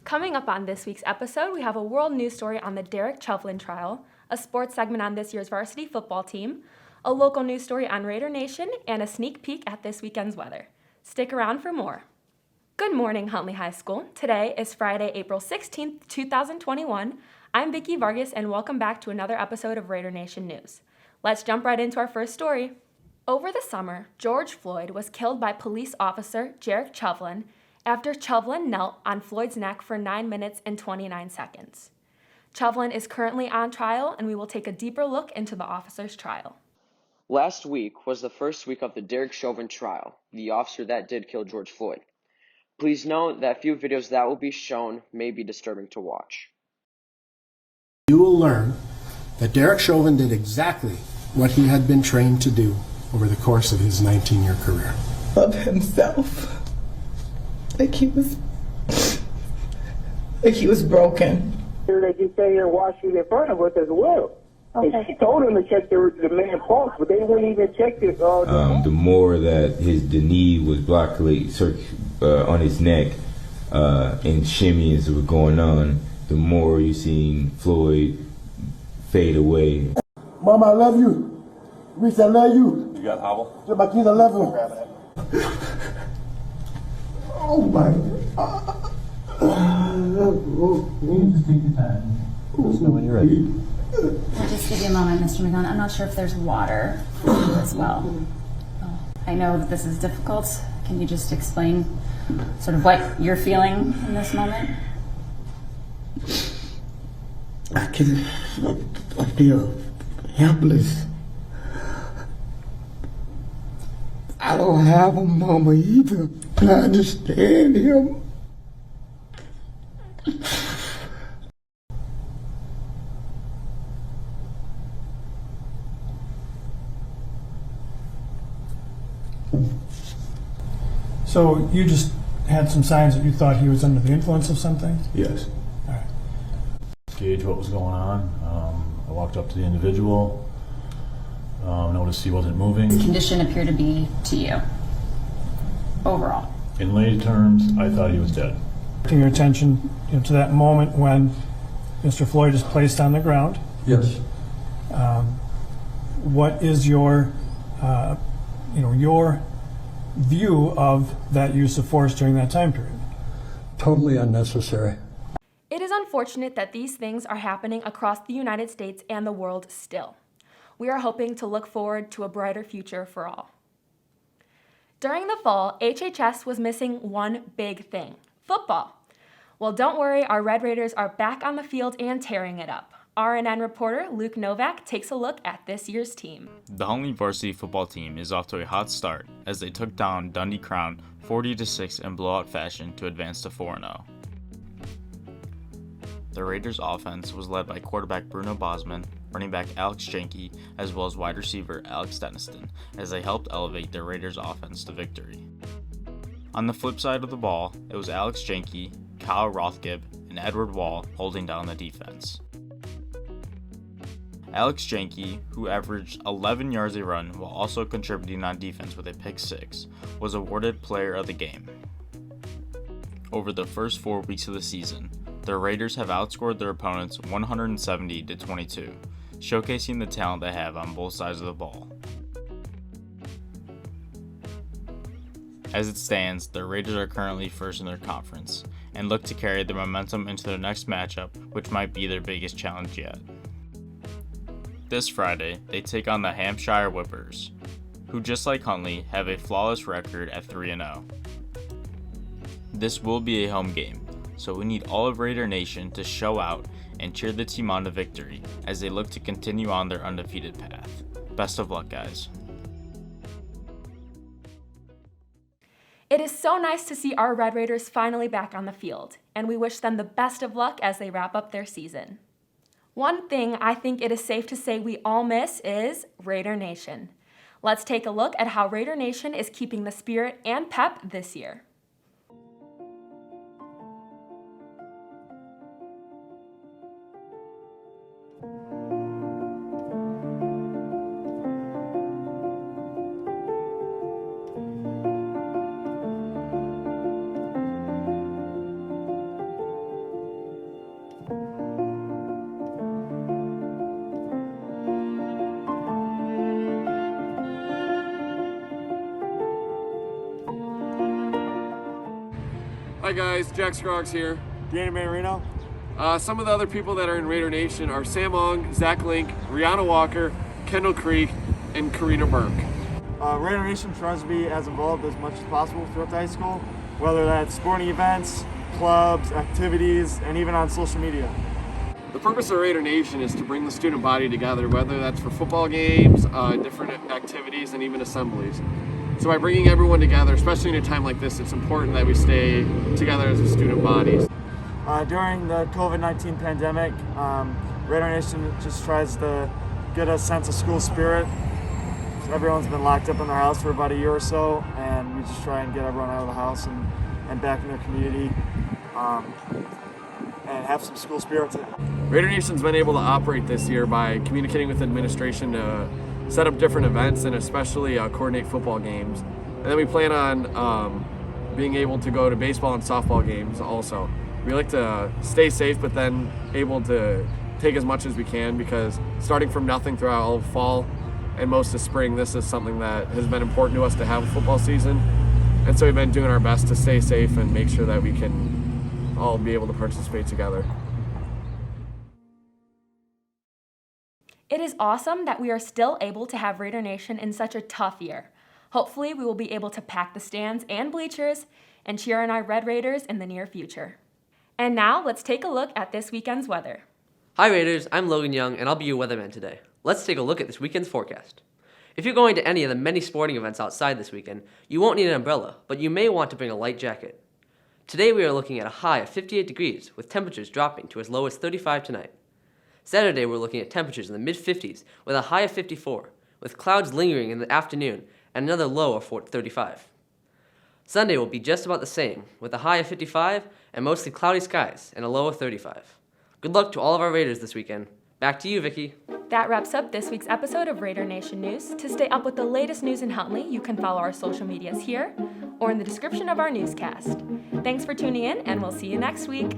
Coming up on this week's episode, we have a world news story on the Derek Chauvin trial, a sports segment on this year's varsity football team, a local news story on Raider Nation, and a sneak peek at this weekend's weather. Stick around for more. Good morning, Huntley High School. Today is Friday, April 16th, 2021. I'm Vickie Vargas, and welcome back to another episode of Raider Nation News. Let's jump right into our first story. Over the summer, George Floyd was killed by police officer Derek Chauvin after Chauvin knelt on Floyd's neck for 9 minutes and 29 seconds. Chauvin is currently on trial, and we will take a deeper look into the officer's trial. Last week was the first week of the Derek Chauvin trial, the officer that did kill George Floyd. Please note that few videos that will be shown may be disturbing to watch. You will learn that Derek Chauvin did exactly what he had been trained to do over the course of his 19-year career. Of himself. Like he was broken. They just stay here and watch you in front of us as well. Okay. And she told him to check the man's pulse, but they wouldn't even check it. The more that the knee was blocked on his neck and shimmies were going on, the more you seen Floyd fade away. Mom, I love you. Reese, I love you. You got Habel? My kids, I love them. Oh my God. Just take your time. Let us know when you're ready. I'll just give you a moment, Mr. McGowan. I'm not sure if there's water for you as well. I know that this is difficult. Can you just explain sort of what you're feeling in this moment? I feel helpless. I don't have a mama either. I understand him. So you just had some signs that you thought he was under the influence of something? Yes. All right. Gauge what was going on. I walked up to the individual, noticed he wasn't moving. His condition appeared to be to you, overall? In lay terms, I thought he was dead. Bring your attention to that moment when Mr. Floyd is placed on the ground. Yes. What is your view of that use of force during that time period? Totally unnecessary. It is unfortunate that these things are happening across the United States and the world still. We are hoping to look forward to a brighter future for all. During the fall, HHS was missing one big thing: football. Well, don't worry, our Red Raiders are back on the field and tearing it up. RNN reporter Luke Novak takes a look at this year's team. The Huntley Varsity Football team is off to a hot start as they took down Dundee Crown 40-6 in blowout fashion to advance to 4-0. The Raiders' offense was led by quarterback Bruno Bosman, running back Alex Jenke, as well as wide receiver Alex Denniston, as they helped elevate the Raiders' offense to victory. On the flip side of the ball, it was Alex Jenke, Kyle Rothgib, and Edward Wall holding down the defense. Alex Jenke, who averaged 11 yards a run while also contributing on defense with a pick six, was awarded Player of the Game. Over the first 4 weeks of the season, the Raiders have outscored their opponents 170-22, showcasing the talent they have on both sides of the ball. As it stands, the Raiders are currently first in their conference and look to carry their momentum into their next matchup, which might be their biggest challenge yet. This Friday, they take on the Hampshire Whippers, who just like Huntley have a flawless record at 3-0. This will be a home game, so we need all of Raider Nation to show out and cheer the team on to victory as they look to continue on their undefeated path. Best of luck, guys. It is so nice to see our Red Raiders finally back on the field, and we wish them the best of luck as they wrap up their season. One thing I think it is safe to say we all miss is Raider Nation. Let's take a look at how Raider Nation is keeping the spirit and pep this year. Hi guys, Jack Scroggs here. Danny Marino. Some of the other people that are in Raider Nation are Sam Ong, Zach Link, Rihanna Walker, Kendall Creek, and Karina Burke. Raider Nation tries to be as involved as much as possible throughout the high school, whether that's sporting events, clubs, activities, and even on social media. The purpose of Raider Nation is to bring the student body together, whether that's for football games, different activities, and even assemblies. So by bringing everyone together, especially in a time like this, it's important that we stay together as a student body. During the COVID-19 pandemic, Raider Nation just tries to get a sense of school spirit. Everyone's been locked up in their house for about a year or so, and we just try and get everyone out of the house and back in their community and have some school spirit. Raider Nation's been able to operate this year by communicating with administration to set up different events and especially coordinate football games. And then we plan on being able to go to baseball and softball games also. We like to stay safe, but then able to take as much as we can, because starting from nothing throughout all of fall and most of spring, this is something that has been important to us to have a football season. And so we've been doing our best to stay safe and make sure that we can all be able to participate together. It is awesome that we are still able to have Raider Nation in such a tough year. Hopefully we will be able to pack the stands and bleachers and cheer on our Red Raiders in the near future. And now let's take a look at this weekend's weather. Hi Raiders, I'm Logan Young and I'll be your weatherman today. Let's take a look at this weekend's forecast. If you're going to any of the many sporting events outside this weekend, you won't need an umbrella, but you may want to bring a light jacket. Today we are looking at a high of 58 degrees with temperatures dropping to as low as 35 tonight. Saturday we're looking at temperatures in the mid-50s with a high of 54, with clouds lingering in the afternoon and another low of 35. Sunday will be just about the same, with a high of 55 and mostly cloudy skies and a low of 35. Good luck to all of our Raiders this weekend. Back to you, Vickie. That wraps up this week's episode of Raider Nation News. To stay up with the latest news in Huntley, you can follow our social medias here or in the description of our newscast. Thanks for tuning in, and we'll see you next week.